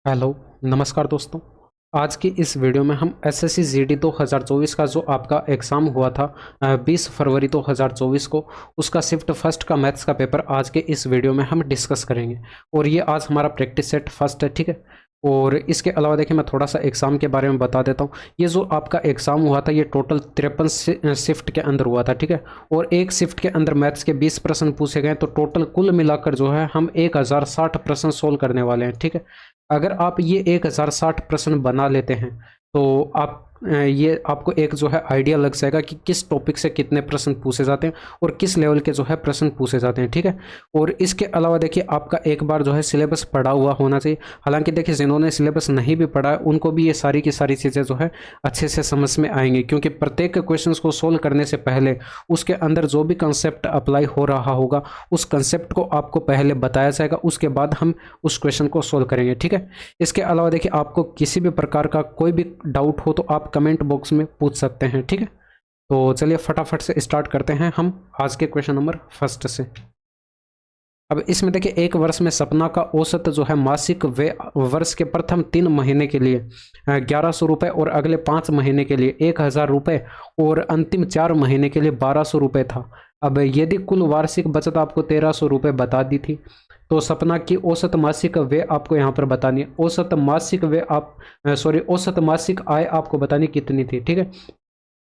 Hello, नमस्कार दोस्तों। आज की इस वीडियो में हम एसएससी जीडी 2024 का जो आपका एग्ज़ाम हुआ था 20 फरवरी 2024 को, उसका शिफ्ट फर्स्ट का मैथ्स का पेपर आज के इस वीडियो में हम डिस्कस करेंगे। और ये आज हमारा प्रैक्टिस सेट फर्स्ट है, ठीक है। और इसके अलावा देखिए, मैं थोड़ा सा एग्ज़ाम के बारे में बता देता हूँ। ये जो आपका एग्ज़ाम हुआ था, ये टोटल 53 शिफ्ट के अंदर हुआ था, ठीक है। और एक शिफ्ट के अंदर मैथ्स के 20 प्रश्न पूछे गए, तो टोटल कुल मिलाकर जो है हम 1060 प्रश्न सोल्व करने वाले हैं, ठीक है। अगर आप ये 1060 प्रश्न बना लेते हैं तो आप ये आपको एक जो है आइडिया लग जाएगा कि किस टॉपिक से कितने प्रश्न पूछे जाते हैं और किस लेवल के जो है प्रश्न पूछे जाते हैं, ठीक है। और इसके अलावा देखिए, आपका एक बार जो है सिलेबस पढ़ा हुआ होना चाहिए। हालांकि देखिए, जिन्होंने सिलेबस नहीं भी पढ़ा है उनको भी ये सारी की सारी चीज़ें जो है अच्छे से समझ में आएंगी, क्योंकि प्रत्येक क्वेश्चन को सोल्व करने से पहले उसके अंदर जो भी कंसेप्ट अप्लाई हो रहा होगा उस कंसेप्ट को आपको पहले बताया जाएगा, उसके बाद हम उस क्वेश्चन को सोल्व करेंगे, ठीक है। इसके अलावा देखिए, आपको किसी भी प्रकार का कोई भी डाउट हो तो आप कमेंट बॉक्स में पूछ सकते हैं, ठीक है। तो चलिए फटाफट से स्टार्ट करते हैं हम आज के क्वेश्चन नंबर फर्स्ट से। अब इसमें देखिए, एक वर्ष में सपना का औसत जो है मासिक वे वर्ष के प्रथम 3 महीने के लिए 1100 रुपये और अगले 5 महीने के लिए 1000 रुपये और अंतिम 4 महीने के लिए 1200 रुपये था। अब यदि कुल वार्षिक बचत आपको 1300 रुपये बता दी थी, तो सपना की औसत मासिक व्यय आपको यहाँ पर बतानी है। औसत मासिक व्यय औसत मासिक आय आपको बतानी कितनी थी, ठीक है।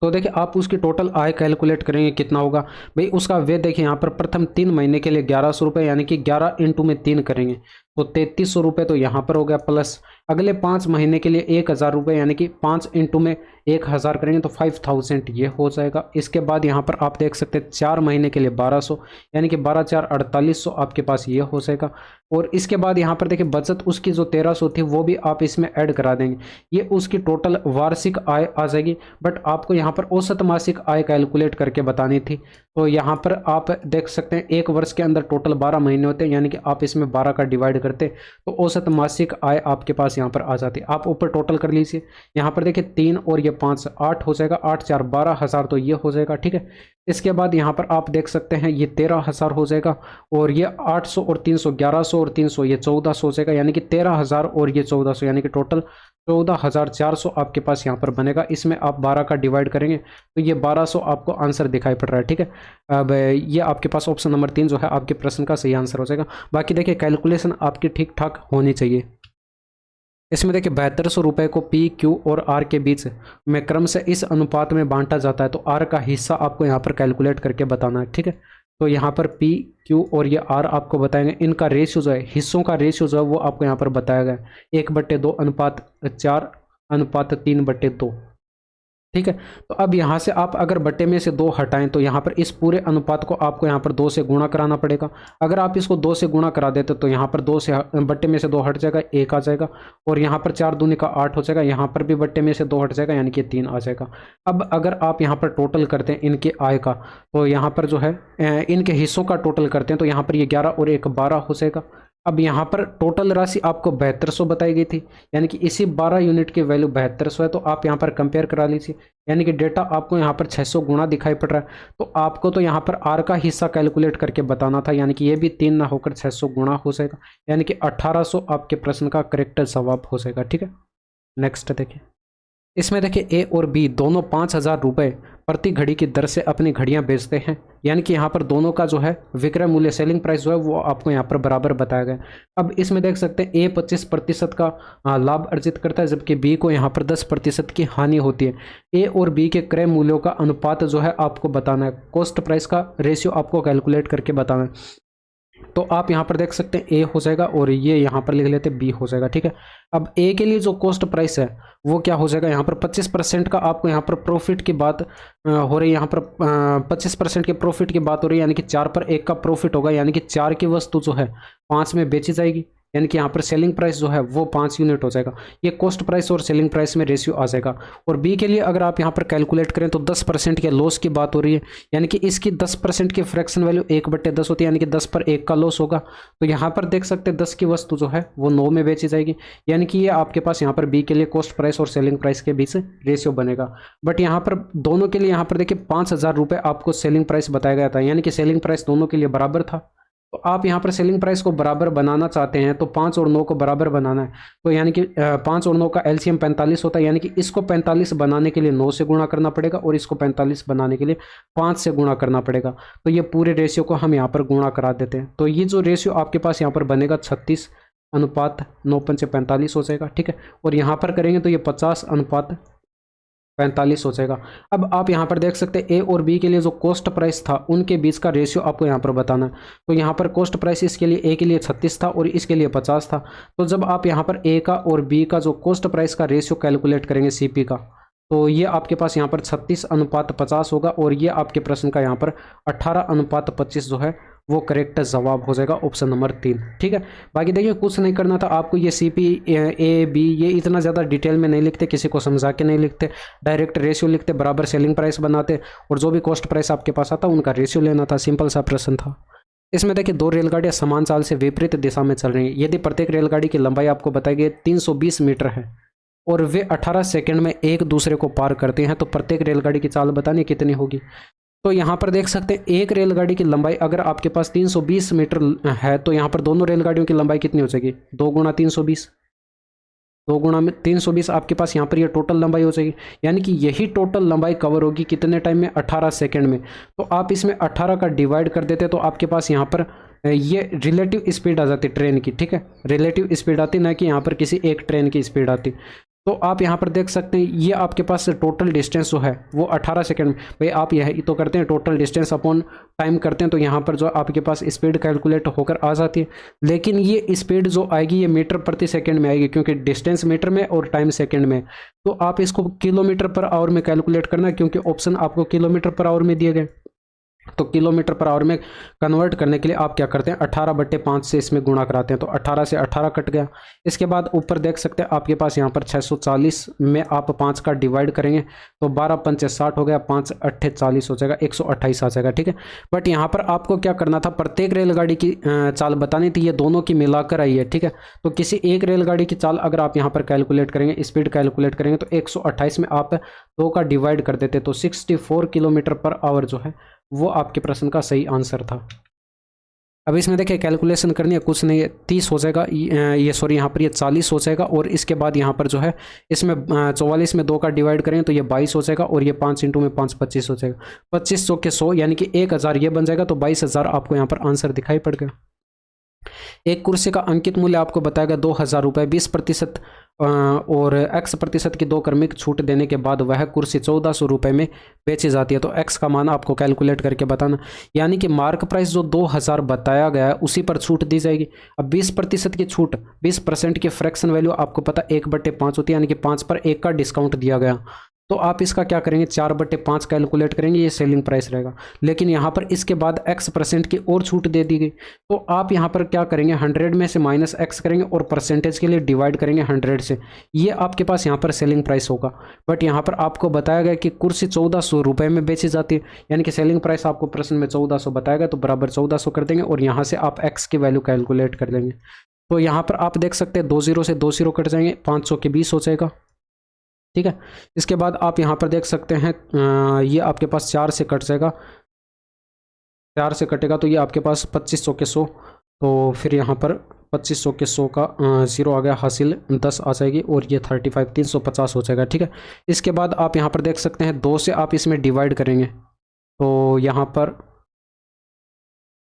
तो देखिए, आप उसकी टोटल आय कैलकुलेट करेंगे, कितना होगा भाई उसका व्यय। देखिए यहाँ पर प्रथम 3 महीने के लिए 1100 रुपये, यानी कि 11 इंटू में 3 करेंगे तो 3300 रुपये तो यहाँ पर हो गया, प्लस अगले 5 महीने के लिए 1000 रुपये, यानी कि 5 इंटू में 1000 करेंगे तो 5000 ये हो जाएगा। इसके बाद यहाँ पर आप देख सकते हैं 4 महीने के लिए 1200, यानी कि 12 4 4800 आपके पास ये हो जाएगा। और इसके बाद यहाँ पर देखिए, बचत उसकी जो 1300 थी वो भी आप इसमें ऐड करा देंगे, ये उसकी टोटल वार्षिक आय आ जाएगी। बट आपको यहाँ पर औसत मासिक आय कैलकुलेट करके बतानी थी। तो यहाँ पर आप देख सकते हैं एक वर्ष के अंदर टोटल 12 महीने होते हैं, यानी कि आप इसमें 12 का डिवाइड करते तो औसत मासिक आय आपके पास यहाँ पर आ जाती। आप ऊपर टोटल कर लीजिए। यहाँ पर देखिए 3 और ये 5 8 हो जाएगा, 8 4 12,000 तो ये हो जाएगा, ठीक है। इसके बाद यहाँ पर आप देख सकते हैं ये 13,000 हो जाएगा, और ये 800 और 300 1100 और 300 ये 1400 हो जाएगा, यानी कि 13,000 और ये 1400, यानी कि टोटल 14,400 आपके पास यहाँ पर बनेगा। इसमें आप 12 का डिवाइड करेंगे तो ये 1200 आपको आंसर दिखाई पड़ रहा है, ठीक है। अब ये आपके पास ऑप्शन नंबर 3 जो है आपके प्रश्न का सही आंसर हो जाएगा। बाकी देखिए, कैलकुलेशन आपकी ठीक ठाक होनी चाहिए। इसमें देखिए 7200 रुपये को पी क्यू और आर के बीच में क्रम से इस अनुपात में बांटा जाता है, तो आर का हिस्सा आपको यहाँ पर कैलकुलेट करके बताना है, ठीक है। तो यहाँ पर पी क्यू और ये आर आपको बताएंगे, इनका रेशियो जो है, हिस्सों का रेशियो जो है वो आपको यहाँ पर बताया गया है 1/2 अनुपात 4 अनुपात 3/2, ठीक है। तो अब यहाँ से आप अगर बट्टे में से 2 हटाएं तो यहाँ पर इस पूरे अनुपात को आपको यहाँ पर 2 से गुणा कराना पड़ेगा। अगर आप इसको 2 से गुणा करा देते तो यहाँ पर 2 से बट्टे में से 2 हट जाएगा, 1 आ जाएगा। और यहाँ पर 4 दूनी का 8 हो जाएगा, यहाँ पर भी बट्टे में से 2 हट जाएगा, यानी कि 3 आ जाएगा। अब अगर आप यहाँ पर टोटल करते हैं इनके आय का, तो यहाँ पर जो है इनके हिस्सों का टोटल करते हैं, तो यहाँ पर ये 11 और 1 12 हो जाएगा। अब यहाँ पर टोटल राशि आपको 7200 बताई गई थी, यानी कि इसी 12 यूनिट की वैल्यू 7200 है। तो आप यहाँ पर कंपेयर करा लीजिए, यानी कि डेटा आपको यहाँ पर 600 गुणा दिखाई पड़ रहा है। तो आपको तो यहाँ पर आर का हिस्सा कैलकुलेट करके बताना था, यानी कि ये भी 3 ना होकर 600 गुणा हो जाएगा, यानी कि 1800 आपके प्रश्न का करेक्ट जवाब हो जाएगा, ठीक है। नेक्स्ट देखिए, इसमें देखिए ए और बी दोनों 5000 रुपये प्रति घड़ी की दर से अपनी घड़ियां बेचते हैं, यानी कि यहाँ पर दोनों का जो है विक्रय मूल्य सेलिंग प्राइस जो है वो आपको यहाँ पर बराबर बताया गया। अब इसमें देख सकते हैं ए 25% का लाभ अर्जित करता है, जबकि बी को यहाँ पर 10% की हानि होती है। ए और बी के क्रय मूल्यों का अनुपात जो है आपको बताना है, कॉस्ट प्राइस का रेशियो आपको कैलकुलेट करके बताना है। तो आप यहाँ पर देख सकते हैं ए हो जाएगा और ये यहाँ पर लिख लेते हैं बी हो जाएगा, ठीक है। अब ए के लिए जो कॉस्ट प्राइस है वो क्या हो जाएगा, यहाँ पर 25% का आपको यहाँ पर प्रॉफिट की बात हो रही है। यहाँ पर 25% के प्रॉफिट की बात हो रही है, यानी कि 4 पर 1 का प्रॉफिट होगा, यानी कि 4 की वस्तु जो है 5 में बेची जाएगी, यानी कि यहाँ पर सेलिंग प्राइस जो है वो 5 यूनिट हो जाएगा। ये कॉस्ट प्राइस और सेलिंग प्राइस में रेशियो आ जाएगा। और बी के लिए अगर आप यहाँ पर कैलकुलेट करें तो 10% के लॉस की बात हो रही है, यानी कि इसकी 10% की फ्रैक्शन वैल्यू 1/10 होती है, यानी कि 10 पर 1 का लॉस होगा। तो यहाँ पर देख सकते हैं 10 की वस्तु जो है वो 9 में बेची जाएगी, यानी कि ये आपके पास यहाँ पर बी के लिए कॉस्ट प्राइस और सेलिंग प्राइस के बीच रेशियो बनेगा। बट यहाँ पर दोनों के लिए यहाँ पर देखिए 5000 रुपये आपको सेलिंग प्राइस बताया गया था, यानी कि सेलिंग प्राइस दोनों के लिए बराबर था। तो आप यहाँ पर सेलिंग प्राइस को बराबर बनाना चाहते हैं तो 5 और 9 को बराबर बनाना है। तो यानी कि 5 और 9 का एलसीएम 45 होता है, यानी कि इसको 45 बनाने के लिए 9 से गुणा करना पड़ेगा और इसको 45 बनाने के लिए 5 से गुणा करना पड़ेगा। तो ये पूरे रेशियो को हम यहाँ पर गुणा करा देते हैं। तो ये जो रेशियो आपके पास यहाँ पर बनेगा 36 अनुपात 9 पंचे 45 हो जाएगा, ठीक है। और यहाँ पर करेंगे तो ये 50 अनुपात 45 हो जाएगा। अब आप यहाँ पर देख सकते हैं ए और बी के लिए जो कॉस्ट प्राइस था उनके बीच का रेशियो आपको यहाँ पर बताना है। तो यहाँ पर कॉस्ट प्राइस इसके लिए ए के लिए 36 था और इसके लिए 50 था। तो जब आप यहाँ पर ए का और बी का जो कॉस्ट प्राइस का रेशियो कैलकुलेट करेंगे सीपी का, तो ये आपके पास यहाँ पर 36 अनुपात 50 होगा और ये आपके प्रश्न का यहाँ पर 18 अनुपात 25 जो है वो करेक्ट जवाब हो जाएगा, ऑप्शन नंबर 3, ठीक है। बाकी देखिए कुछ नहीं करना था आपको, ये सीपी ए बी ये इतना ज़्यादा डिटेल में नहीं लिखते, किसी को समझा के नहीं लिखते, डायरेक्ट रेशियो लिखते, बराबर सेलिंग प्राइस बनाते और जो भी कॉस्ट प्राइस आपके पास आता उनका रेशियो लेना था। सिंपल सा प्रश्न था। इसमें देखिए 2 रेलगाड़ियाँ समान चाल से विपरीत दिशा में चल रही हैं। यदि प्रत्येक रेलगाड़ी की लंबाई आपको बताई गई 320 मीटर है और वे 18 सेकंड में एक दूसरे को पार करते हैं, तो प्रत्येक रेलगाड़ी की चाल बतानी कितनी होगी। तो यहाँ पर देख सकते हैं एक रेलगाड़ी की लंबाई अगर आपके पास 320 मीटर है तो यहाँ पर दोनों रेलगाड़ियों की लंबाई कितनी हो जाएगी, 2 गुणा 320, 2 गुणा में 320 आपके पास यहाँ पर ये टोटल लंबाई हो जाएगी। यानी कि यही टोटल लंबाई कवर होगी कितने टाइम में, 18 सेकंड में। तो आप इसमें 18 का डिवाइड कर देते तो आपके पास यहाँ पर ये रिलेटिव स्पीड आ जाती ट्रेन की, ठीक है, रिलेटिव स्पीड आती, ना कि यहाँ पर किसी एक ट्रेन की स्पीड आती। तो आप यहाँ पर देख सकते हैं ये आपके पास टोटल डिस्टेंस जो है वो 18 सेकंड में, भाई आप यही तो करते हैं टोटल डिस्टेंस अपॉन टाइम करते हैं, तो यहाँ पर जो आपके पास स्पीड कैलकुलेट होकर आ जाती है। लेकिन ये स्पीड जो आएगी ये मीटर प्रति सेकंड में आएगी, क्योंकि डिस्टेंस मीटर में और टाइम सेकंड में। तो आप इसको किलोमीटर पर आवर में कैलकुलेट करना, क्योंकि ऑप्शन आपको किलोमीटर पर आवर में दिए गए। तो किलोमीटर पर आवर में कन्वर्ट करने के लिए आप क्या करते हैं, 18/5 से इसमें गुणा कराते हैं, तो 18 से 18 कट गया। इसके बाद ऊपर देख सकते हैं आपके पास यहाँ पर 640 में आप 5 का डिवाइड करेंगे तो 12 पंचे 60 हो गया, 5 अट्ठे 40 हो जाएगा, 128 आ जाएगा, ठीक है। बट यहाँ पर आपको क्या करना था, प्रत्येक रेलगाड़ी की चाल बतानी थी, ये दोनों की मिलाकर आई है, ठीक है। तो किसी एक रेलगाड़ी की चाल अगर आप यहाँ पर कैलकुलेट करेंगे, स्पीड कैलकुलेट करेंगे, तो 128 में आप 2 का डिवाइड कर देते तो 64 किलोमीटर पर आवर जो है वो आपके प्रश्न का सही आंसर था। अब इसमें देखिए कैलकुलेशन करनी है, कुछ नहीं है, 30 हो जाएगा, ये सॉरी यहाँ पर ये 40 हो जाएगा और इसके बाद यहाँ पर जो है इसमें 44 में 2 का डिवाइड करें तो ये 22 हो जाएगा और ये 5 इंटू में 5 25 हो जाएगा, 25 चौके 100 यानी कि 1000 ये बन जाएगा। तो 22,000 आपको यहाँ पर आंसर दिखाई पड़ गया। एक कुर्सी का अंकित मूल्य आपको बताएगा 2,000 रुपये, 20% और x% की 2 क्रमिक छूट देने के बाद वह कुर्सी 1400 रुपये में बेची जाती है। तो x का मान आपको कैलकुलेट करके बताना, यानी कि मार्क प्राइस जो 2000 बताया गया है उसी पर छूट दी जाएगी। अब 20% की छूट, 20% की फ्रैक्शन वैल्यू आपको पता 1/5 होती है, यानी कि 5 पर 1 का डिस्काउंट दिया गया। तो आप इसका क्या करेंगे, 4/5 कैलकुलेट करेंगे, ये सेलिंग प्राइस रहेगा। लेकिन यहाँ पर इसके बाद x% की और छूट दे दी गई, तो आप यहाँ पर क्या करेंगे, 100 में से -x करेंगे और परसेंटेज के लिए डिवाइड करेंगे 100 से, ये आपके पास यहाँ पर सेलिंग प्राइस होगा। बट यहाँ पर आपको बताया गया कि कुर्सी 1400 रुपये में बेची जाती है, यानी कि सेलिंग प्राइस आपको प्रश्न में 1400 बताया गया, तो बराबर 1400 कर देंगे और यहाँ से आप x की वैल्यू कैलकुलेट कर लेंगे। तो यहाँ पर आप देख सकते हैं 2 0 से 2 0 कट जाएंगे, 500 के 20 हो जाएगा, ठीक है। इसके बाद आप यहाँ पर देख सकते हैं ये आपके पास 4 से कट जाएगा, 4 से कटेगा तो ये आपके पास 2500 के 100, तो फिर यहाँ पर 2500 के 100 का 0 आ गया, हासिल 10 आ जाएगी और ये 35 350 हो जाएगा, ठीक है। इसके बाद आप यहाँ पर देख सकते हैं 2 से आप इसमें डिवाइड करेंगे तो यहाँ पर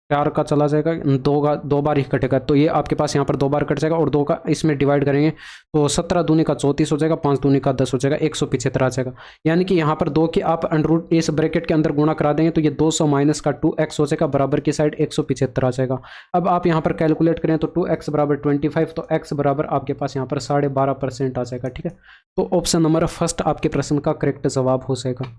4 का चला जाएगा, 2 बार ही कटेगा, तो ये आपके पास यहाँ पर 2 बार कट जाएगा और 2 का इसमें डिवाइड करेंगे तो 17 दूनी का 34 हो जाएगा, 5 दूनी का 10 हो जाएगा, 175 आ जाएगा। यानी कि यहाँ पर 2 की आप अंडररूट इस ब्रैकेट के अंदर गुणा करा देंगे तो ये 200 माइनस का 2x हो जाएगा, बराबर की साइड 175 आ जाएगा। अब आप यहाँ पर कैलकुलेट करें तो 2x बराबर 25, तो x बराबर आपके पास यहाँ पर 12.5% आ जाएगा, ठीक है। तो ऑप्शन नंबर फर्स्ट आपके प्रश्न का करेक्ट जवाब हो जाएगा।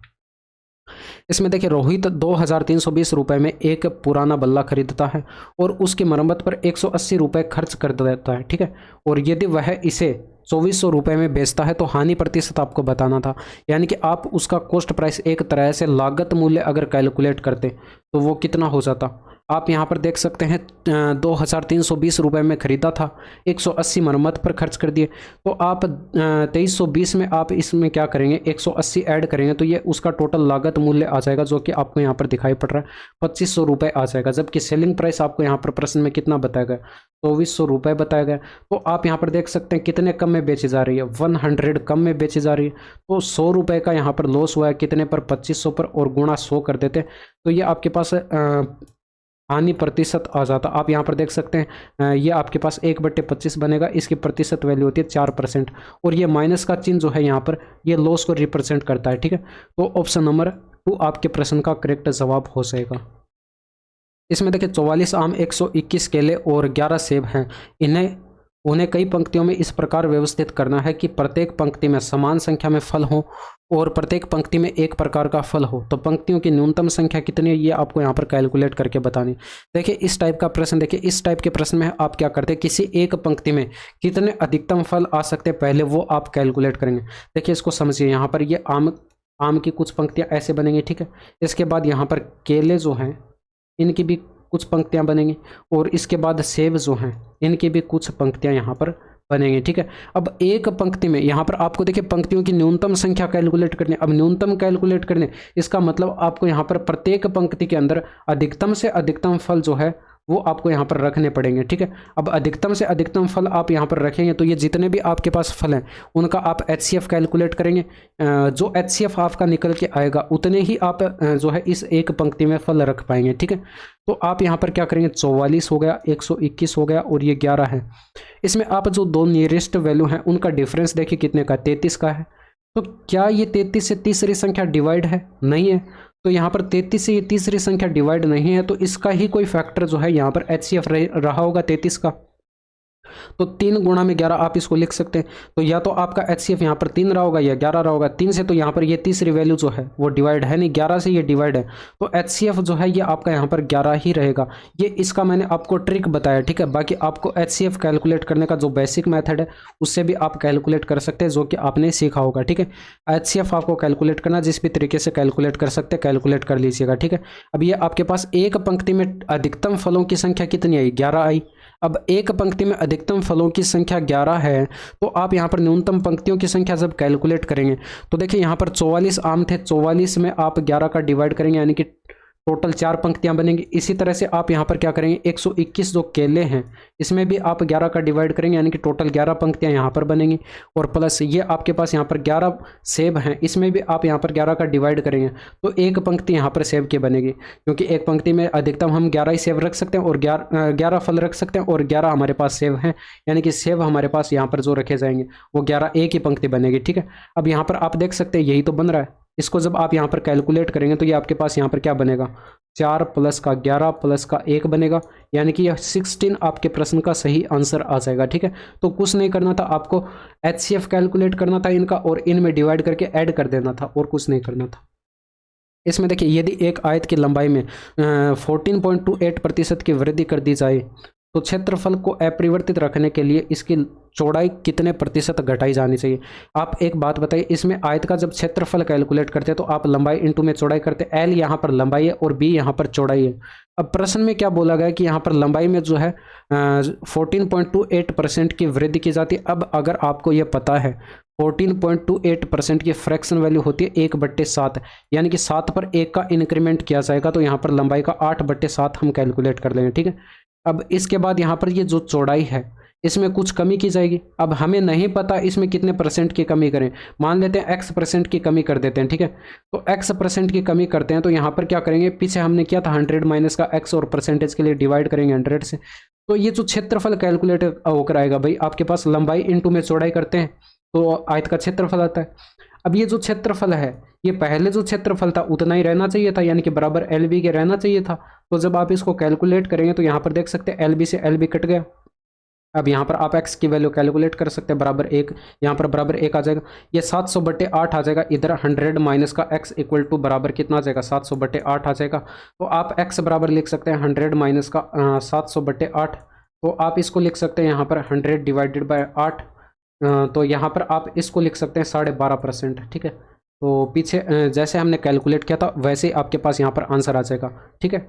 इसमें देखिए रोहित 2320 रुपये में एक पुराना बल्ला खरीदता है और उसकी मरम्मत पर 180 रुपये खर्च कर देता है, ठीक है। और यदि वह इसे 2400 रुपये में बेचता है तो हानि प्रतिशत आपको बताना था, यानी कि आप उसका कॉस्ट प्राइस एक तरह से लागत मूल्य अगर कैलकुलेट करते तो वो कितना हो जाता, आप यहाँ पर देख सकते हैं 2320 रुपये में ख़रीदा था, 180 मरम्मत पर खर्च कर दिए। तो आप 2320 में आप इसमें क्या करेंगे, 180 ऐड करेंगे तो ये उसका टोटल लागत मूल्य आ जाएगा, जो कि आपको यहाँ पर दिखाई पड़ रहा है 2500 रुपये आ जाएगा। जबकि सेलिंग प्राइस आपको यहाँ पर प्रश्न में कितना बताया गया, 2400 रुपये बताया गया। तो आप यहाँ पर देख सकते हैं कितने कम में बेची जा रही है, 100 कम में बेची जा रही है। तो 100 रुपये का यहाँ पर लॉस हुआ है, कितने पर, 2500 पर, और गुणा 100 कर देते तो ये आपके पास हानि प्रतिशत आ जाता। आप यहाँ पर देख सकते हैं ये आपके पास 1/25 बनेगा, इसकी प्रतिशत वैल्यू होती है 4%, और ये माइनस का चिन्ह जो है यहाँ पर ये लॉस को रिप्रेजेंट करता है। ठीक है, तो ऑप्शन नंबर 2 आपके प्रश्न का करेक्ट जवाब हो जाएगा। इसमें देखिए 44 आम, 121 केले और 11 सेब हैं। उन्हें कई पंक्तियों में इस प्रकार व्यवस्थित करना है कि प्रत्येक पंक्ति में समान संख्या में फल हो और प्रत्येक पंक्ति में एक प्रकार का फल हो। तो पंक्तियों की न्यूनतम संख्या कितनी है ये आपको यहाँ पर कैलकुलेट करके बतानी। देखिए इस टाइप का प्रश्न, देखिए इस टाइप के प्रश्न में आप क्या करते हैं, किसी एक पंक्ति में कितने अधिकतम फल आ सकते हैं पहले वो आप कैलकुलेट करेंगे। देखिए इसको समझिए, यहाँ पर ये आम की कुछ पंक्तियाँ ऐसे बनेंगी। ठीक है, इसके बाद यहाँ पर केले जो हैं इनकी भी कुछ पंक्तियां बनेंगी, और इसके बाद सेब जो हैं इनकी भी कुछ पंक्तियां यहाँ पर बनेंगी। ठीक है, अब एक पंक्ति में यहाँ पर आपको देखिए पंक्तियों की न्यूनतम संख्या कैलकुलेट करनी है। अब न्यूनतम कैलकुलेट करने, इसका मतलब आपको यहाँ पर प्रत्येक पंक्ति के अंदर अधिकतम से अधिकतम फल जो है वो आपको यहाँ पर रखने पड़ेंगे। ठीक है, अब अधिकतम से अधिकतम फल आप यहाँ पर रखेंगे तो ये जितने भी आपके पास फल हैं उनका आप HCF कैलकुलेट करेंगे। जो HCF आपका निकल के आएगा उतने ही आप जो है इस एक पंक्ति में फल रख पाएंगे। ठीक है, तो आप यहाँ पर क्या करेंगे, 44 हो गया, 121 हो गया, और ये 11 है। इसमें आप जो दो नियरेस्ट वैल्यू हैं उनका डिफरेंस देखिए कितने का, 33 का है। तो क्या ये 33 से तीसरी संख्या डिवाइड है? नहीं है। तो यहाँ पर 33 से ये तीसरी संख्या डिवाइड नहीं है, तो इसका ही कोई फैक्टर जो है यहाँ पर HCF रहा होगा 33 का। तो 3 गुणा में 11 आप इसको लिख सकते हैं। तो या तो आपका HCF यहाँ पर 3 रहा होगा या 11 रहा होगा। 3 से तो यहाँ पर ये तीसरी वैल्यू जो है वो डिवाइड है नहीं, 11 से ये डिवाइड है, तो HCF जो है ये आपका यहाँ पर 11 ही रहेगा। ये इसका मैंने आपको ट्रिक बताया। ठीक है, बाकी आपको HCF कैलकुलेट करने का जो बेसिक मेथड है उससे भी आप कैलकुलेट कर सकते हैं, जो कि आपने सीखा होगा। ठीक है, HCF आपको कैलकुलेट करना जिस भी तरीके से कैलकुलेट कर सकते हैं कैलकुलेट कर लीजिएगा। ठीक है, अब ये आपके पास एक पंक्ति में अधिकतम फलों की संख्या कितनी आई, 11 आई। अब एक पंक्ति में अधिकतम फलों की संख्या 11 है, तो आप यहाँ पर न्यूनतम पंक्तियों की संख्या जब कैलकुलेट करेंगे तो देखिए यहाँ पर 44 आम थे, 44 में आप 11 का डिवाइड करेंगे यानी कि टोटल 4 पंक्तियां बनेंगी। इसी तरह से आप यहाँ पर क्या करेंगे, 121 जो केले हैं इसमें भी आप 11 का डिवाइड करेंगे यानी कि टोटल 11 पंक्तियां यहाँ पर बनेंगी। और प्लस ये आपके पास यहाँ पर 11 सेब हैं, इसमें भी आप यहाँ पर 11 का डिवाइड करेंगे तो एक पंक्ति यहाँ पर सेब की बनेगी, क्योंकि एक पंक्ति में अधिकतम हम 11 ही सेब रख सकते हैं और 11 फल रख सकते हैं, और 11 हमारे पास सेब हैं, यानी कि सेब हमारे पास यहाँ पर जो रखे जाएंगे वो 11 एक ही पंक्ति बनेगी। ठीक है, अब यहाँ पर आप देख सकते हैं यही तो बन रहा है। इसको जब आप यहाँ पर कैलकुलेट करेंगे तो ये आपके पास यहाँ पर क्या बनेगा, 4 प्लस का 11 प्लस का 1 बनेगा, यानी कि यह 16 आपके प्रश्न का सही आंसर आ जाएगा। ठीक है, तो कुछ नहीं करना था, आपको HCF कैलकुलेट करना था इनका और इनमें डिवाइड करके ऐड कर देना था, और कुछ नहीं करना था। इसमें देखिए यदि एक आयत की लंबाई में 14.28% की वृद्धि कर दी जाए तो क्षेत्रफल को अपरिवर्तित रखने के लिए इसकी चौड़ाई कितने प्रतिशत घटाई जानी चाहिए। आप एक बात बताइए, इसमें आयत का जब क्षेत्रफल कैलकुलेट करते हैं तो आप लंबाई इंटू में चौड़ाई करते हैं। L यहाँ पर लंबाई है और B यहाँ पर चौड़ाई है। अब प्रश्न में क्या बोला गया कि यहाँ पर लंबाई में जो है 14.28% की वृद्धि की जाती है। अब अगर आपको ये पता है 14.28% की फ्रैक्शन वैल्यू होती है 1/7, यानी कि 7 पर 1 का इंक्रीमेंट किया जाएगा, तो यहाँ पर लंबाई का 8/7 हम कैलकुलेट कर लेंगे। ठीक है, अब इसके बाद यहाँ पर ये जो चौड़ाई है इसमें कुछ कमी की जाएगी। अब हमें नहीं पता इसमें कितने परसेंट की कमी करें, मान लेते हैं X% की कमी कर देते हैं। ठीक है, तो X% की कमी करते हैं तो यहाँ पर क्या करेंगे, पीछे हमने किया था 100 माइनस का X और परसेंटेज के लिए डिवाइड करेंगे 100 से, तो ये जो क्षेत्रफल कैलकुलेट होकर आएगा, भाई आपके पास लंबाई इंटू में चौड़ाई करते हैं तो आयत का क्षेत्रफल आता है। अब ये जो क्षेत्रफल है ये पहले जो क्षेत्रफल था उतना ही रहना चाहिए था, यानी कि बराबर LB के रहना चाहिए था। तो जब आप इसको कैलकुलेट करेंगे तो यहाँ पर देख सकते हैं LB से LB कट गया। अब यहाँ पर आप X की वैल्यू कैलकुलेट कर सकते हैं, बराबर 1, यहाँ पर बराबर 1 आ जाएगा, ये 700/8 आ जाएगा। इधर 100 माइनस का X इक्वल टू बराबर कितना आ जाएगा, 700/8 आ जाएगा। तो आप X बराबर लिख सकते हैं 100 माइनस का 700/8, तो आप इसको लिख सकते हैं यहाँ पर 100 डिवाइडेड बाय 8, तो यहाँ पर आप इसको लिख सकते हैं 12.5%। ठीक है, तो पीछे जैसे हमने कैलकुलेट किया था वैसे आपके पास यहाँ पर आंसर आ जाएगा। ठीक है,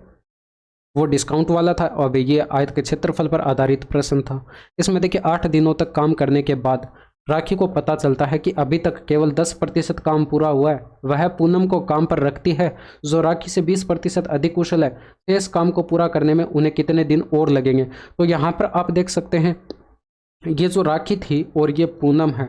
वो डिस्काउंट वाला था। अब ये आयत के क्षेत्रफल पर आधारित प्रश्न था। इसमें देखिए 8 दिनों तक काम करने के बाद राखी को पता चलता है कि अभी तक केवल 10% काम पूरा हुआ है। वह पूनम को काम पर रखती है जो राखी से 20% अधिक कुशल है। शेष काम को पूरा करने में उन्हें कितने दिन और लगेंगे। तो यहाँ पर आप देख सकते हैं ये जो राखी थी और ये पूनम है,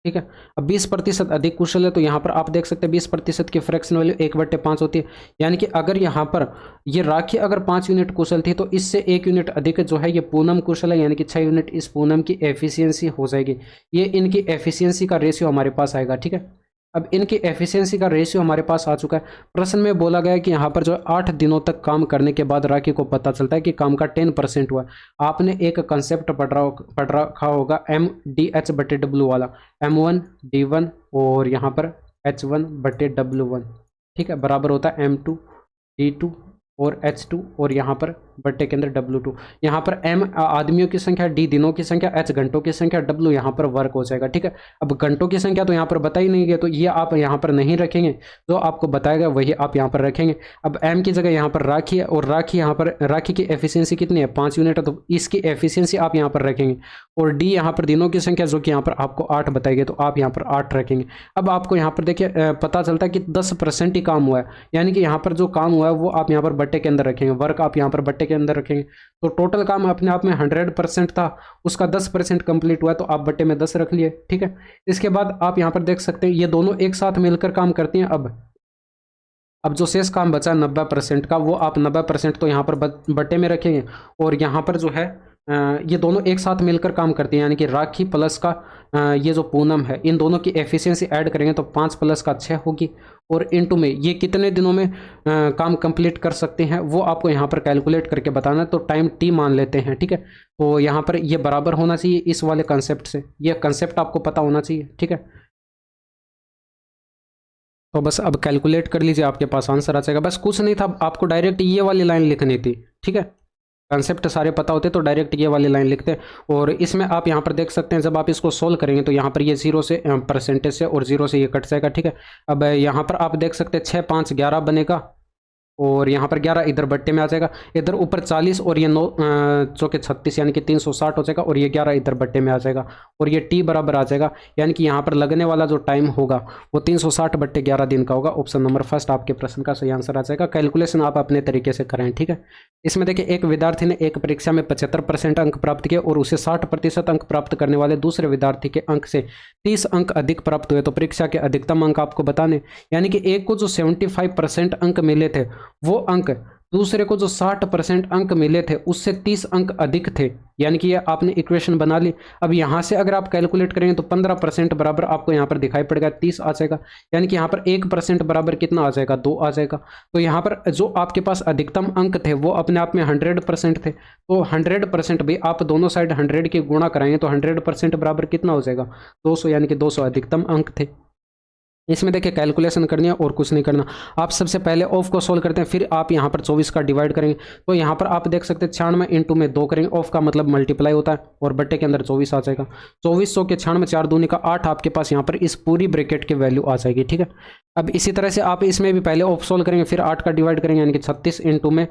ठीक है। अब 20% अधिक कुशल है तो यहाँ पर आप देख सकते हैं 20% की फ्रैक्शन वैल्यू 1/5 होती है। यानी कि अगर यहाँ पर ये राखी अगर 5 यूनिट कुशल थी तो इससे 1 यूनिट अधिक जो है ये पूनम कुशल है, यानी कि 6 यूनिट इस पूनम की एफिशिएंसी हो जाएगी। ये इनकी एफिशिएंसी का रेशियो हमारे पास आएगा, ठीक है। अब इनकी एफिशिएंसी का रेशियो हमारे पास आ चुका है। प्रश्न में बोला गया है कि यहाँ पर जो 8 दिनों तक काम करने के बाद राखी को पता चलता है कि काम का 10% हुआ। आपने एक कंसेप्ट पढ़ रखा होगा MDH/W वाला, M1D1 और यहाँ पर H1/W1, ठीक है, बराबर होता है M2D2 और H2 और यहाँ पर बट्टे के अंदर W2। यहाँ पर M आदमियों की संख्या, D दिनों की संख्या, H घंटों की संख्या, W यहाँ पर वर्क हो जाएगा, ठीक है। अब घंटों की संख्या तो यहाँ पर बता ही नहीं गया तो ये आप यहाँ पर नहीं रखेंगे, जो आपको बताएगा वही आप यहाँ पर रखेंगे। अब M की जगह यहाँ पर राखी है और राखी यहाँ पर राखी की एफिशिएंसी कितनी है 5 यूनिट है, तो इसकी एफिशिएंसी आप यहाँ पर रखेंगे। और D यहाँ पर दिनों की संख्या जो कि यहाँ पर आपको 8 बताएगी तो आप यहाँ पर 8 रखेंगे। अब आपको यहाँ पर देखिए पता चलता है कि 10% ही काम हुआ है, यानी कि यहाँ पर जो काम हुआ है वो आप यहाँ पर बट्टे के अंदर रखेंगे, वर्क आप यहाँ पर बट्टे के अंदर रखेंगे। तो टोटल काम अपने आप में 100% था, उसका 10% कंप्लीट हुआ है तो आप बट्टे में 10 रख लिए, ठीक है। इसके बाद आप यहाँ पर देख सकते हैं ये दोनों एक साथ मिलकर काम करती हैं। अब जो शेष काम बचा 90% का वो आप 90% तो यहाँ पर बट्टे में रखेंगे और यहाँ पर जो है ये दोनों एक साथ मिलकर काम करती हैं, यानी कि राखी प्लस का ये जो पूनम है, इन दोनों की एफिशिएंसी ऐड करेंगे तो 5 + का 6 होगी। और इनटू में ये कितने दिनों में काम कंप्लीट कर सकते हैं वो आपको यहाँ पर कैलकुलेट करके बताना है। तो टाइम T मान लेते हैं, ठीक है। तो यहाँ पर ये बराबर होना चाहिए इस वाले कंसेप्ट से, ये कंसेप्ट आपको पता होना चाहिए, ठीक है। तो बस अब कैलकुलेट कर लीजिए, आपके पास आंसर आ जाएगा। बस कुछ नहीं था, आपको डायरेक्ट ये वाली लाइन लिखनी थी, ठीक है। कंसेप्ट सारे पता होते तो डायरेक्ट ये वाली लाइन लिखते। और इसमें आप यहाँ पर देख सकते हैं जब आप इसको सोल्व करेंगे तो यहाँ पर ये 0 से परसेंटेज से और 0 से ये कट जाएगा, ठीक है। अब यहाँ पर आप देख सकते हैं 6 5 11 बनेगा और यहाँ पर 11 इधर बट्टे में आ जाएगा, इधर ऊपर 40 और ये 9 चौके 36 यानी कि 360 हो जाएगा और ये 11 इधर बट्टे में आ जाएगा और ये T बराबर आ जाएगा, यानी कि यहाँ पर लगने वाला जो टाइम होगा वो 360/11 दिन का होगा। ऑप्शन नंबर फर्स्ट आपके प्रश्न का सही आंसर आ जाएगा। कैलकुलेशन आप अपने तरीके से करें, ठीक है। इसमें देखिए एक विद्यार्थी ने एक परीक्षा में 75% अंक प्राप्त किए और उसे 60% अंक प्राप्त करने वाले दूसरे विद्यार्थी के अंक से 30 अंक अधिक प्राप्त हुए, तो परीक्षा के अधिकतम अंक आपको बताने। यानी कि एक को जो 75% अंक मिले थे वो अंक दूसरे को जो 60% अंक मिले थे उससे 30 अंक अधिक थे, यानी कि ये आपने इक्वेशन बना ली। अब यहाँ से अगर आप कैलकुलेट करेंगे तो 15% बराबर आपको यहाँ पर दिखाई पड़ेगा 30 आ जाएगा, यानी कि यहाँ पर 1% बराबर कितना आ जाएगा 2 आ जाएगा। तो यहाँ पर जो आपके पास अधिकतम अंक थे वो अपने आप में 100% थे, तो 100% भी आप दोनों साइड 100 की गुणा कराएंगे तो 100% बराबर कितना हो जाएगा 200, यानी कि 200 अधिकतम अंक थे। इसमें देखिए कैलकुलेशन करनी है और कुछ नहीं करना। आप सबसे पहले ऑफ को सोल्व करते हैं, फिर आप यहाँ पर 24 का डिवाइड करेंगे। तो यहाँ पर आप देख सकते हैं 96 इंटू में 2 करेंगे, ऑफ का मतलब मल्टीप्लाई होता है और बट्टे के अंदर 24 आ जाएगा। 2400 के 96 4 दूनी का 8 आपके पास यहाँ पर इस पूरी ब्रैकेट की वैल्यू आ जाएगी, ठीक है। अब इसी तरह से आप इसमें भी पहले ऑफ सोल्व करेंगे, फिर 8 का डिवाइड करेंगे, यानी कि 36 इंटू में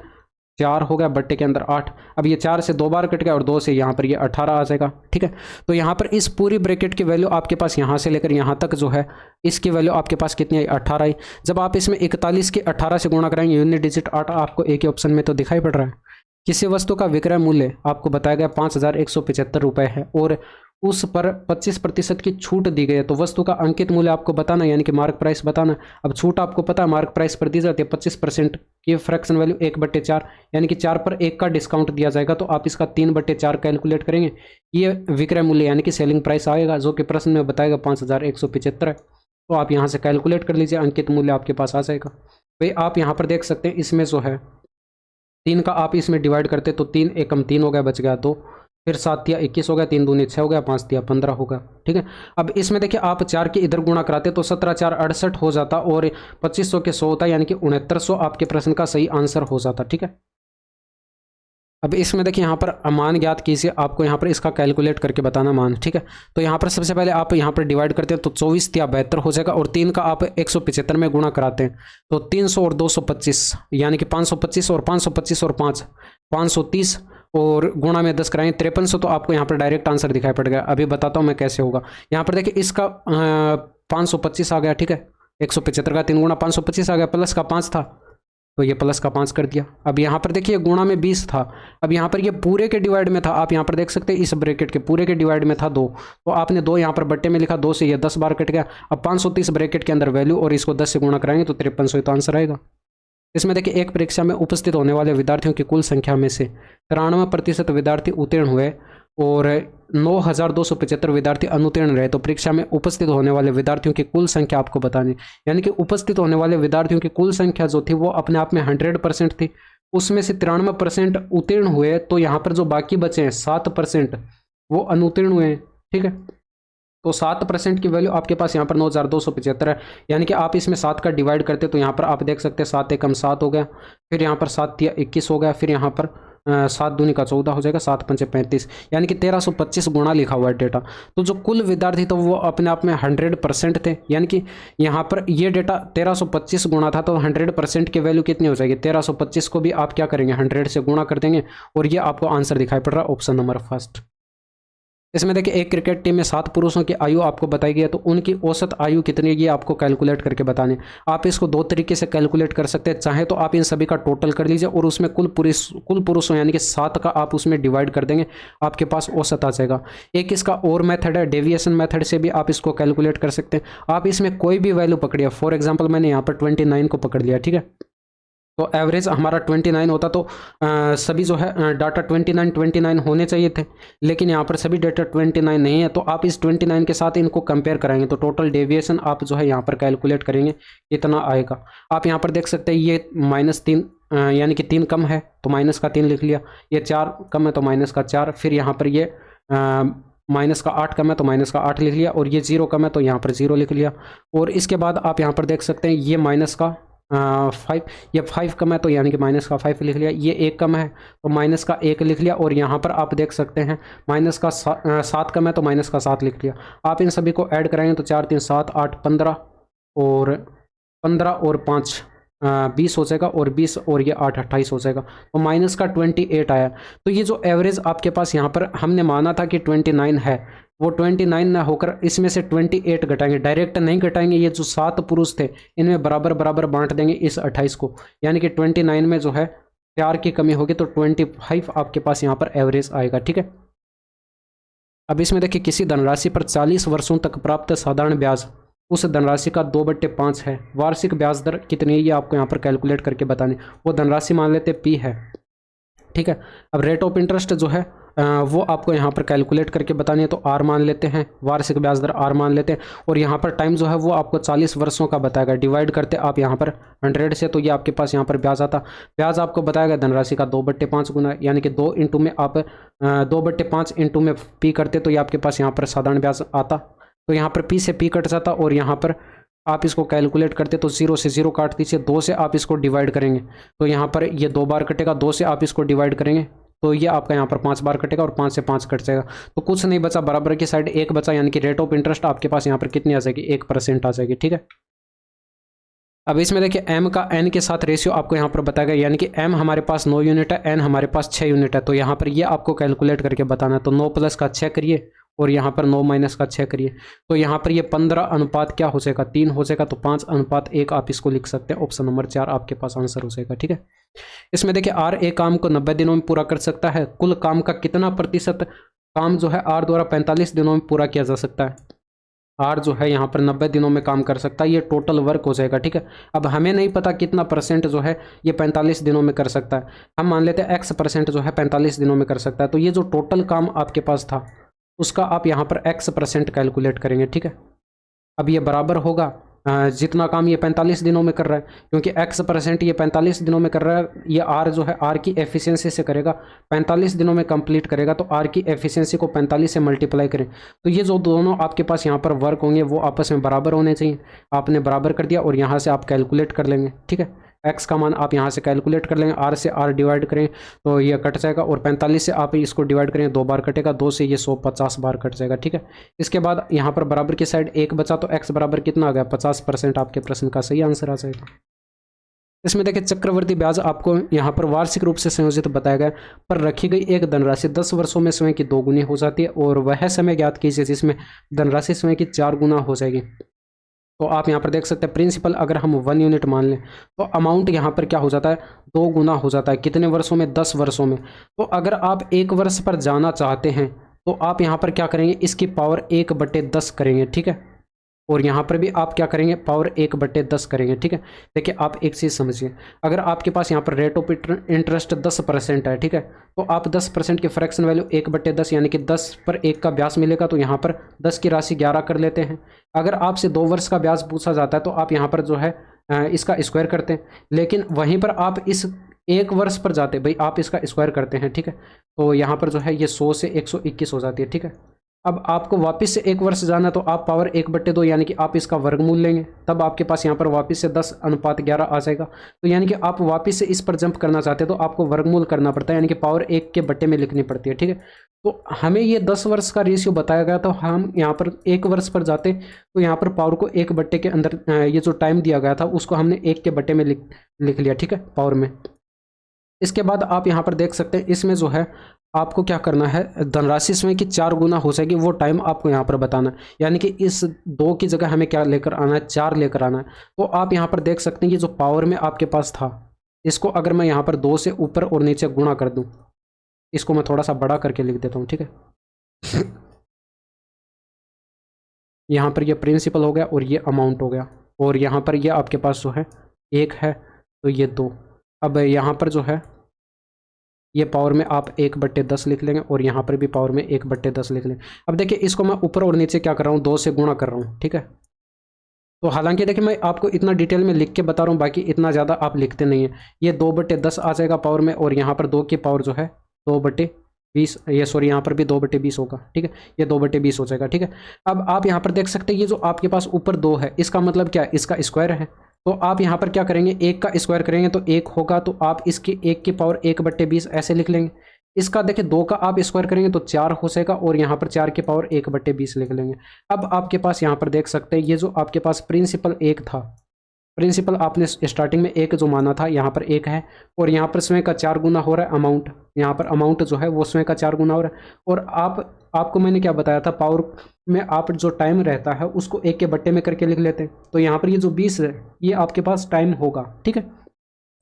4 हो गया, बट्टे के अंदर 8। अब ये 4 से 2 बार कट गया और 2 से यहाँ पर ये 18 आ जाएगा, ठीक है। तो यहाँ पर इस पूरी ब्रैकेट की वैल्यू आपके पास यहाँ से लेकर यहाँ तक जो है इसकी वैल्यू आपके पास कितनी आई 18 आई। जब आप इसमें 41 के 18 से गुणा कराएंगे यूनिट डिजिट 8 आपको एक ही ऑप्शन में तो दिखाई पड़ रहा है। किसी वस्तु का विक्रय मूल्य आपको बताया गया 5175 रुपये है और उस पर 25% की छूट दी गई है, तो वस्तु का अंकित मूल्य आपको बताना, यानी कि मार्क प्राइस बताना। अब छूट आपको पता है मार्क प्राइस पर दी जाती है 25% की फ्रैक्शन वैल्यू 1/4, यानी कि 4 पर 1 का डिस्काउंट दिया जाएगा, तो आप इसका 3/4 कैलकुलेट करेंगे, ये विक्रय मूल्य यानी कि सेलिंग प्राइस आएगा, जो कि प्रश्न में बताएगा 5175 है। तो आप यहाँ से कैलकुलेट कर लीजिए, अंकित मूल्य आपके पास आ जाएगा। भाई आप यहाँ पर देख सकते हैं इसमें जो है 3 का आप इसमें डिवाइड करते तो 3 एकम 3 हो गया, बच गया 2, फिर 7 या 21 हो गया, 3 दूनी 6 हो गया, 5 या 15 होगा, ठीक है। अब इसमें देखिए आप 4 के इधर गुणा कराते तो 17 4 68 हो जाता और 2500 के 100 होता, यानी कि 6900 आपके प्रश्न का सही आंसर हो जाता, ठीक है। अब इसमें देखिए यहाँ पर मान ज्ञात कीजिए, आपको यहाँ पर इसका कैलकुलेट करके बताना मान, ठीक है। तो यहाँ पर सबसे पहले आप यहाँ पर डिवाइड करते हैं तो 24 या 72 हो जाएगा, और 3 का आप 175 में गुणा कराते हैं तो 300 और 225 यानी कि 525 और 525 और 530 और गुणा में 10 कराएंगे 5300, तो आपको यहाँ पर डायरेक्ट आंसर दिखाई पड़ गया। अभी बताता हूँ मैं कैसे होगा। यहाँ पर देखिए इसका 525 आ गया, ठीक है। 175 का 3 गुणा 525 आ गया, प्लस का 5 था तो ये प्लस का 5 कर दिया। अब यहाँ पर देखिए गुणा में 20 था, अब यहाँ पर ये पूरे के डिवाइड में था, आप यहाँ पर देख सकते हैं इस ब्रैकेट के पूरे के डिवाइड में था 2, तो आपने 2 यहाँ पर बट्टे में लिखा, 2 से ये 10 बार कट गया। अब 530 ब्रैकेट के अंदर वैल्यू और इसको 10 से गुणा कराएंगे तो 5300 तो आंसर आएगा। इसमें देखिए एक परीक्षा में उपस्थित होने वाले विद्यार्थियों की कुल संख्या में से 93% विद्यार्थी उत्तीर्ण हुए और 9275 विद्यार्थी अनुत्तीर्ण रहे, तो परीक्षा में उपस्थित होने वाले विद्यार्थियों की कुल संख्या आपको बतानी। यानी कि उपस्थित होने वाले विद्यार्थियों की कुल संख्या जो थी वो अपने आप में 100% थी, उसमें से 93% उत्तीर्ण हुए, तो यहाँ पर जो बाकी बचे हैं 7% वो अनुत्तीर्ण हुए, ठीक है। तो 7% की वैल्यू आपके पास यहाँ पर 9275 है, यानी कि आप इसमें 7 का डिवाइड करते तो यहाँ पर आप देख सकते हैं 7 एकम 7 हो गया, फिर यहाँ पर 7 तिया 21 हो गया, फिर यहाँ पर 7 दूनी का 14 हो जाएगा, 7 पंचे 35, यानी कि 1325 गुणा लिखा हुआ है डेटा। तो जो कुल विद्यार्थी थे वो अपने आप में 100% थे, यानी कि यहाँ पर ये डेटा 1325 गुणा था, तो 100% की वैल्यू कितनी हो जाएगी, 1325 को भी आप क्या करेंगे 100 से गुणा कर देंगे, और ये आपको आंसर दिखाई पड़ रहा है ऑप्शन नंबर फर्स्ट। इसमें देखिए एक क्रिकेट टीम में 7 पुरुषों की आयु आपको बताई गई है, तो उनकी औसत आयु कितनी है ये आपको कैलकुलेट करके बताने। आप इसको 2 तरीके से कैलकुलेट कर सकते हैं, चाहे तो आप इन सभी का टोटल कर लीजिए और उसमें कुल पुरुषों यानी कि 7 का आप उसमें डिवाइड कर देंगे, आपके पास औसत आ जाएगा। एक इसका और मेथड है, डेविएशन मेथड से भी आप इसको कैलकुलेट कर सकते हैं। आप इसमें कोई भी वैल्यू पकड़िए, फॉर एग्जाम्पल मैंने यहाँ पर 29 को पकड़ लिया, ठीक है। तो एवरेज हमारा 29 होता, तो सभी जो है डाटा 29 होने चाहिए थे, लेकिन यहाँ पर सभी डाटा 29 नहीं है, तो आप इस 29 के साथ इनको कंपेयर कराएंगे तो टोटल डेविएशन आप जो है यहाँ पर कैलकुलेट करेंगे कितना आएगा। आप यहाँ पर देख सकते हैं ये -3 यानी कि 3 कम है तो माइनस का 3 लिख लिया, ये 4 कम है तो माइनस का 4, फिर यहाँ पर ये माइनस का 8 कम है तो माइनस का 8 लिख लिया, और ये 0 कम है तो यहाँ पर 0 लिख लिया। और इसके बाद आप यहाँ पर देख सकते हैं ये माइनस का 5, ये 5 कम है तो यानी कि माइनस का 5 लिख लिया, ये 1 कम है तो माइनस का 1 लिख लिया, और यहाँ पर आप देख सकते हैं माइनस का 7 कम है तो माइनस का 7 लिख लिया। आप इन सभी को ऐड कराएंगे तो 4 3 7 8 15 और 5 20 हो जाएगा, और 20 और ये 8 28 हो जाएगा, तो माइनस का 28 आया। तो ये जो एवरेज आपके पास यहाँ पर हमने माना था कि 29 है, वो 29 ना होकर इसमें से 28 घटाएंगे, डायरेक्ट नहीं घटाएंगे। ये जो 7 पुरुष थे इनमें बराबर बराबर बांट देंगे इस 28 को, यानी कि 29 में जो है 4 की कमी होगी तो 25 आपके पास यहाँ पर एवरेज आएगा, ठीक है। अब इसमें देखिए किसी धनराशि पर 40 वर्षों तक प्राप्त साधारण ब्याज उस धनराशि का 2/5 है, वार्षिक ब्याज दर कितनी है ये आपको यहाँ पर कैलकुलेट करके बताने। वो धनराशि मान लेते P है, ठीक है। अब रेट ऑफ इंटरेस्ट जो है वो आपको यहाँ पर कैलकुलेट करके बतानी है, तो R मान लेते हैं, वार्षिक ब्याज दर R मान लेते हैं, और यहाँ पर टाइम जो है वो आपको 40 वर्षों का बताएगा। डिवाइड करते आप यहाँ पर 100 से, तो ये आपके पास यहाँ पर ब्याज आता, ब्याज आपको बताएगा धनराशि का 2/5 गुना, यानी कि 2 इंटू में आप 2/5 इंटू में P करते तो ये आपके पास यहाँ पर साधारण ब्याज आता। तो यहाँ पर P से P कट जाता, और यहाँ पर आप इसको कैलकुलेट करते तो 0 से 0 काट दीजिए, 2 से आप इसको डिवाइड करेंगे तो यहाँ पर ये 2 बार कटेगा, 2 से आप इसको डिवाइड करेंगे तो ये आपका यहाँ पर 5 बार कटेगा, और 5 से 5 कट जाएगा, तो कुछ नहीं बचा, बराबर की साइड 1 बचा, यानी कि रेट ऑफ इंटरेस्ट आपके पास यहाँ पर कितनी आ जाएगी 1% आ जाएगी, ठीक है। अब इसमें देखिए m का n के साथ रेशियो आपको यहाँ पर बताया गया, यानी कि m हमारे पास 9 यूनिट है, n हमारे पास 6 यूनिट है, तो यहाँ पर ये आपको कैलकुलेट करके बताना है। तो 9 + का 6 करिए और यहाँ पर 9 - का 6 करिए, तो यहाँ पर ये 15 अनुपात क्या हो जाएगा 3 हो जाएगा, तो 5:1 आप इसको लिख सकते हैं। ऑप्शन नंबर 4 आपके पास आंसर हो जाएगा, ठीक है। इसमें देखिए R एक काम को 90 दिनों में पूरा कर सकता है, कुल काम का कितना प्रतिशत काम जो है R द्वारा 45 दिनों में पूरा किया जा सकता है। R जो है यहाँ पर 90 दिनों में काम कर सकता है, ये टोटल वर्क हो जाएगा, ठीक है। अब हमें नहीं पता कितना % जो है ये 45 दिनों में कर सकता है, हम मान लेते हैं X% जो है 45 दिनों में कर सकता है, तो ये जो टोटल काम आपके पास था उसका आप यहाँ पर X% कैलकुलेट करेंगे, ठीक है। अब ये बराबर होगा जितना काम ये 45 दिनों में कर रहा है, क्योंकि X% ये 45 दिनों में कर रहा है, ये R जो है R की एफिशिएंसी से करेगा, 45 दिनों में कंप्लीट करेगा, तो R की एफिशिएंसी को 45 से मल्टीप्लाई करें, तो ये जो दोनों आपके पास यहाँ पर वर्क होंगे वो आपस में बराबर होने चाहिए। आपने बराबर कर दिया और यहाँ से आप कैलकुलेट कर लेंगे, ठीक है। एक्स का मान आप यहाँ से कैलकुलेट कर लेंगे, आर से आर डिवाइड करें तो ये कट जाएगा, और 45 से आप इसको डिवाइड करें 2 बार कटेगा, 2 से ये 150 बार कट जाएगा। ठीक है, इसके बाद यहाँ पर बराबर की साइड 1 बचा तो एक्स बराबर कितना आ गया 50%। आपके प्रश्न का सही आंसर आ जाएगा। इसमें देखिए चक्रवर्ती ब्याज आपको यहाँ पर वार्षिक रूप से संयोजित बताया गया पर रखी गई एक धनराशि 10 वर्षों में स्वयं की 2 गुनी हो जाती है, और वह समय ज्ञात कीजिए जिसमें धनराशि स्वयं की 4 गुना हो जाएगी। तो आप यहाँ पर देख सकते हैं प्रिंसिपल अगर हम 1 यूनिट मान लें तो अमाउंट यहाँ पर क्या हो जाता है 2 गुना हो जाता है। कितने वर्षों में 10 वर्षों में। तो अगर आप 1 वर्ष पर जाना चाहते हैं तो आप यहाँ पर क्या करेंगे इसकी पावर 1/10 करेंगे। ठीक है, और यहाँ पर भी आप क्या करेंगे पावर 1/10 करेंगे। ठीक है, देखिए आप एक चीज़ समझिए, अगर आपके पास यहाँ पर रेट ऑफ इंटरेस्ट 10% है, ठीक है, तो आप 10% की फ्रैक्शन वैल्यू 1/10 यानी कि 10 पर 1 का ब्याज मिलेगा, तो यहाँ पर 10 की राशि 11 कर लेते हैं। अगर आपसे 2 वर्ष का ब्याज पूछा जाता है तो आप यहाँ पर जो है इसका स्क्वायर करते हैं, लेकिन वहीं पर आप इस 1 वर्ष पर जाते भाई आप इसका स्क्वायर करते हैं। ठीक है, तो यहाँ पर जो है ये 100 से 121 हो जाती है। ठीक है, अब आपको वापस से 1 वर्ष जाना तो आप पावर 1/2 यानी कि आप इसका वर्गमूल लेंगे, तब आपके पास यहाँ पर वापस से 10:11 आ जाएगा। तो यानी कि आप वापस से इस पर जंप करना चाहते हैं तो आपको वर्गमूल करना पड़ता है, यानी कि पावर 1 के बट्टे में लिखनी पड़ती है। ठीक है, तो हमें ये 10 वर्ष का रेशियो बताया गया, तो हम यहाँ पर 1 वर्ष पर जाते तो यहाँ पर पावर को 1 बट्टे के अंदर ये जो टाइम दिया गया था उसको हमने 1 के बट्टे में लिख लिया। ठीक है, पावर में। इसके बाद आप यहाँ पर देख सकते हैं इसमें जो है आपको क्या करना है धनराशि इसमें कि 4 गुना हो जाएगी, वो टाइम आपको यहाँ पर बताना है, यानी कि इस 2 की जगह हमें क्या लेकर आना है 4 लेकर आना है। तो आप यहाँ पर देख सकते हैं कि जो पावर में आपके पास था इसको अगर मैं यहाँ पर 2 से ऊपर और नीचे गुणा कर दूँ, इसको मैं थोड़ा सा बड़ा करके लिख देता हूँ। ठीक है, यहाँ पर ये प्रिंसिपल हो गया और ये अमाउंट हो गया, और यहाँ पर ये आपके पास जो है 1 है तो ये 2। अब यहाँ पर जो है ये पावर में आप 1/10 लिख लेंगे, और यहाँ पर भी पावर में 1/10 लिख लेंगे। अब देखिए इसको मैं ऊपर और नीचे क्या कर रहा हूँ 2 से गुणा कर रहा हूँ। ठीक है, तो हालांकि देखिए मैं आपको इतना डिटेल में लिख के बता रहा हूँ, बाकी इतना ज़्यादा आप लिखते नहीं हैं। ये 2/10 आ जाएगा पावर में, और यहाँ पर 2 की पावर जो है 2/20, ये सॉरी यहाँ पर भी 2/20 होगा। ठीक है, ये 2/20 हो जाएगा। ठीक है, अब आप यहाँ पर देख सकते हैं ये जो आपके पास ऊपर 2 है इसका मतलब क्या है इसका स्क्वायर है, तो आप यहाँ पर क्या करेंगे 1 का स्क्वायर करेंगे तो 1 होगा, तो आप इसकी 1 की पावर 1/20 ऐसे लिख लेंगे। इसका देखिए 2 का आप स्क्वायर करेंगे तो 4 हो जाएगा, और यहाँ पर 4 की पावर 1/20 लिख लेंगे। अब आपके पास यहाँ पर देख सकते हैं ये जो आपके पास प्रिंसिपल 1 था, प्रिंसिपल आपने स्टार्टिंग में 1 जो माना था यहाँ पर 1 है, और यहाँ पर स्वयं का 4 गुना हो रहा है अमाउंट, यहाँ पर अमाउंट जो है वो स्वयं का 4 गुना हो रहा है। और आपको मैंने क्या बताया था पावर में आप जो टाइम रहता है उसको 1 के बट्टे में करके लिख लेते हैं, तो यहाँ पर ये जो 20 है ये आपके पास टाइम होगा। ठीक है,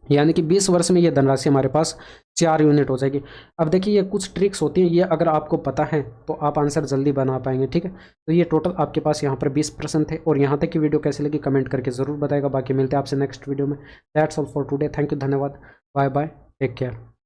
यानी कि 20 वर्ष में ये धनराशि हमारे पास 4 यूनिट हो जाएगी। अब देखिए ये कुछ ट्रिक्स होती हैं, ये अगर आपको पता है तो आप आंसर जल्दी बना पाएंगे। ठीक है, तो ये टोटल आपके पास यहाँ पर 20 प्रश्न थे, और यहाँ तक की वीडियो कैसी लगी कमेंट करके ज़रूर बताएगा। बाकी मिलते हैं आपसे नेक्स्ट वीडियो में। That's all for today, thank you, धन्यवाद, बाय बाय, टेक केयर।